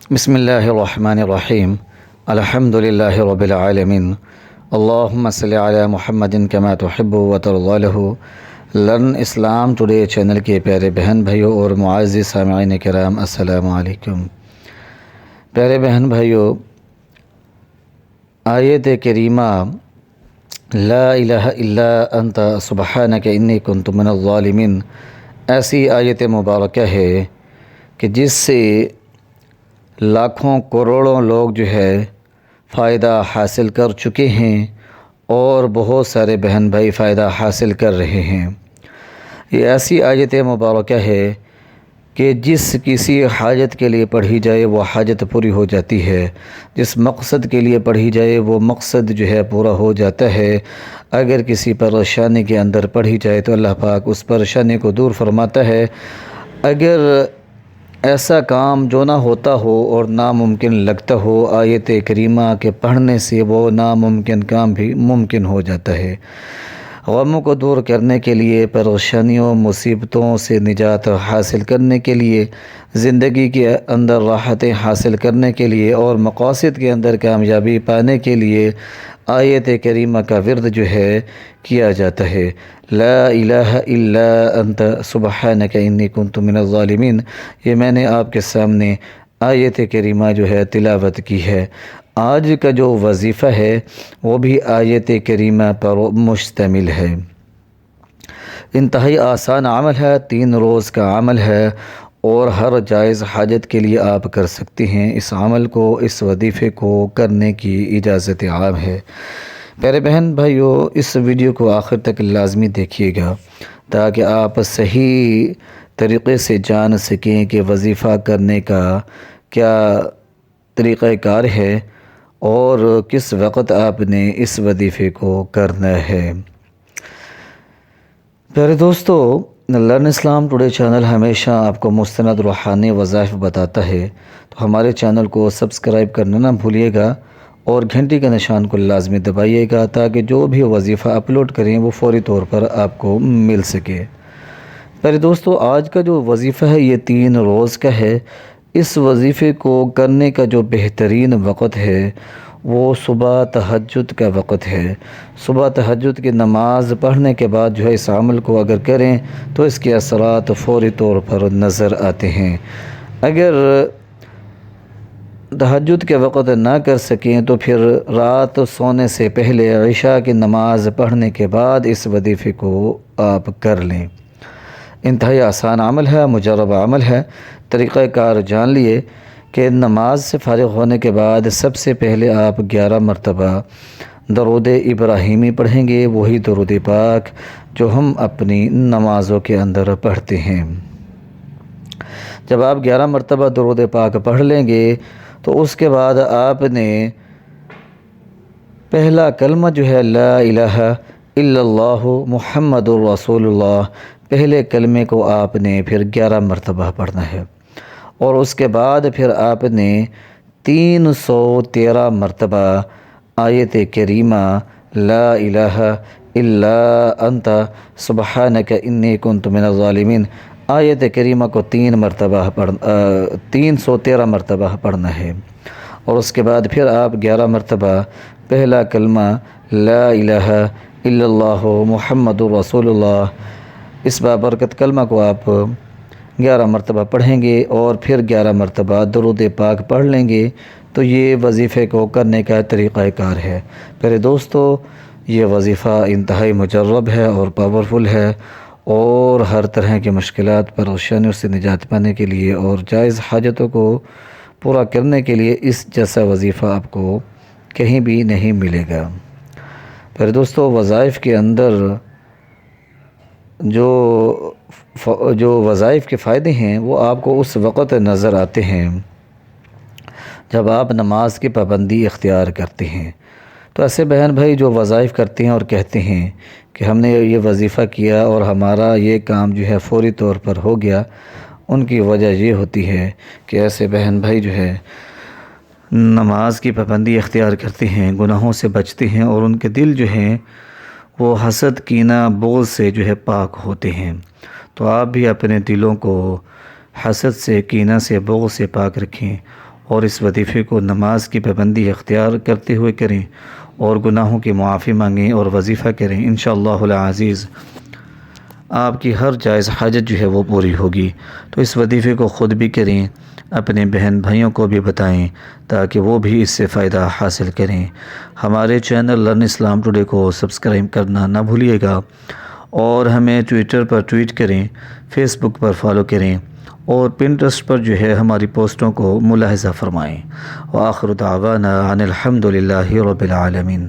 بسم اللہ الرحمن الرحیم الحمد للہ رب العالمین اللہم صلی علی محمد کما تحب و ترضی له۔ لرن اسلام ٹوڈے چینل کے پیارے بہن بھائیوں اور معزز سامعین کرام، السلام علیکم۔ پیارے بہن بھائیوں، آیت کریمہ لا الہ الا انت سبحانک انی کنت من الظالمین ایسی آیت مبارکہ ہے کہ جس سے لاکھوں کروڑوں لوگ فائدہ حاصل کر چکے ہیں اور بہت سارے بہن بھائی فائدہ حاصل کر رہے ہیں۔ یہ ایسی آیت مبارکہ ہے کہ جس کسی حاجت کے لیے پڑھی جائے وہ حاجت پوری ہو جاتی ہے، جس مقصد کے لیے پڑھی جائے وہ مقصد پورا ہو جاتا ہے۔ اگر کسی پریشانی کے اندر پڑھی جائے تو اللہ پاک اس پریشانی کو دور فرماتا ہے۔ اگر ایسا کام جو نہ ہوتا ہو اور ناممکن لگتا ہو، آیت کریمہ کے پڑھنے سے وہ ناممکن کام بھی ممکن ہو جاتا ہے۔ غموں کو دور کرنے کے لیے، پریشانیوں مصیبتوں سے نجات حاصل کرنے کے لیے، زندگی کے اندر راحتیں حاصل کرنے کے لیے اور مقاصد کے اندر کامیابی پانے کے لیے آیت کریمہ کا ورد کیا جاتا ہے۔ لا الہ الا انت سبحانک انی کنت من الظالمین، یہ میں نے آپ کے سامنے آیت کریمہ تلاوت کی ہے۔ آج کا جو وظیفہ ہے وہ بھی آیت کریمہ پر مشتمل ہے۔ انتہائی آسان عمل ہے، 3 روز کا عمل ہے اور ہر جائز حاجت کے لیے آپ کر سکتے ہیں۔ اس عمل کو، اس وظیفے کو کرنے کی اجازت عام ہے۔ پیارے بہن بھائیوں، اس ویڈیو کو آخر تک لازمی دیکھیے گا تاکہ آپ صحیح طریقے سے جان سکیں کہ وظیفہ کرنے کا کیا طریقہ کار ہے اور کس وقت آپ نے اس وظیفے کو کرنا ہے۔ پیارے دوستو، لرن اسلام ٹوڈے چینل ہمیشہ آپ کو مستند روحانی وظائف بتاتا ہے، تو ہمارے چینل کو سبسکرائب کرنا نہ بھولیے گا اور گھنٹی کے نشان کو لازمی دبائیے گا تاکہ جو بھی وظیفہ اپلوڈ کریں وہ فوری طور پر آپ کو مل سکے۔ پیارے دوستو، آج کا جو وظیفہ ہے یہ 3 روز کا ہے۔ اس وظیفے کو کرنے کا جو بہترین وقت ہے وہ صبح تہجد کا وقت ہے۔ صبح تہجد کی نماز پڑھنے کے بعد اس عمل کو اگر کریں تو اس کے اثرات فوری طور پر نظر آتے ہیں۔ اگر تہجد کے وقت نہ کر سکیں تو پھر رات سونے سے پہلے عشاء کی نماز پڑھنے کے بعد اس وظیفے کو آپ کر لیں۔ انتہائی آسان عمل ہے، مجرب عمل ہے۔ طریقہ کار جان لیے کہ نماز سے فارغ ہونے کے بعد سب سے پہلے آپ 11 مرتبہ درود ابراہیمی پڑھیں گے، وہی درود پاک جو ہم اپنی نمازوں کے اندر پڑھتے ہیں۔ جب آپ 11 مرتبہ درود پاک پڑھ لیں گے تو اس کے بعد آپ نے پہلا کلمہ لا الہ الا اللہ محمد الرسول اللہ، پہلے کلمے کو آپ نے پھر 11 مرتبہ پڑھنا ہے اور اس کے بعد پھر آپ نے 313 مرتبہ آیت کریمہ لا الہ الا انت سبحانک انی کنت من الظالمین آیت کریمہ کو 313 مرتبہ پڑھنا ہے اور اس کے بعد پھر آپ 11 مرتبہ پہلا کلمہ لا الہ الا اللہ محمد الرسول اللہ، اس بابرکت کلمہ کو آپ 11 مرتبہ پڑھیں گے اور پھر 11 مرتبہ درود پاک پڑھ لیں گے تو یہ وظیفے کو کرنے کا طریقہ کار ہے۔ پیارے دوستو، یہ وظیفہ انتہائی مجرب ہے اور پاورفل ہے اور ہر طرح کی مشکلات پریشانیوں سے نجات پانے کے لیے اور جائز حاجتوں کو پورا کرنے کے لیے اس جیسا وظیفہ آپ کو کہیں بھی نہیں ملے گا۔ پیارے دوستو، وظائف کے اندر جو وظائف کے فائدے ہیں وہ آپ کو اس وقت نظر آتے ہیں جب آپ نماز کی پابندی اختیار کرتے ہیں۔ تو ایسے بہن بھائی جو وظائف کرتے ہیں اور کہتے ہیں کہ ہم نے یہ وظیفہ کیا اور ہمارا یہ کام فوری طور پر ہو گیا، ان کی وجہ یہ ہوتی ہے کہ ایسے بہن بھائی نماز کی پابندی اختیار کرتے ہیں، گناہوں سے بچتے ہیں اور ان کے دل وہ حسد، کینہ، بغض سے پاک ہوتے ہیں۔ تو آپ بھی اپنے دلوں کو حسد سے، کینہ سے، بغض سے پاک رکھیں اور اس وظیفے کو نماز کی پابندی اختیار کرتے ہوئے کریں اور گناہوں کی معافی مانگیں اور وظیفہ کریں، انشاءاللہ العزیز آپ کی ہر جائز حاجت جو ہے وہ پوری ہوگی۔ تو اس وظیفے کو خود بھی کریں، اپنے بہن بھائیوں کو بھی بتائیں تاکہ وہ بھی اس سے فائدہ حاصل کریں۔ ہمارے چینل لرن اسلام ٹوڈے کو سبسکرائب کرنا نہ بھولیے گا، اور ہمیں ٹویٹر پر ٹویٹ کریں، فیس بک پر فالو کریں، اور پنٹرسٹ پر جو ہے ہماری پوسٹوں کو ملاحظہ فرمائیں۔ وآخر دعوانا ان الحمد للہ رب العالمین۔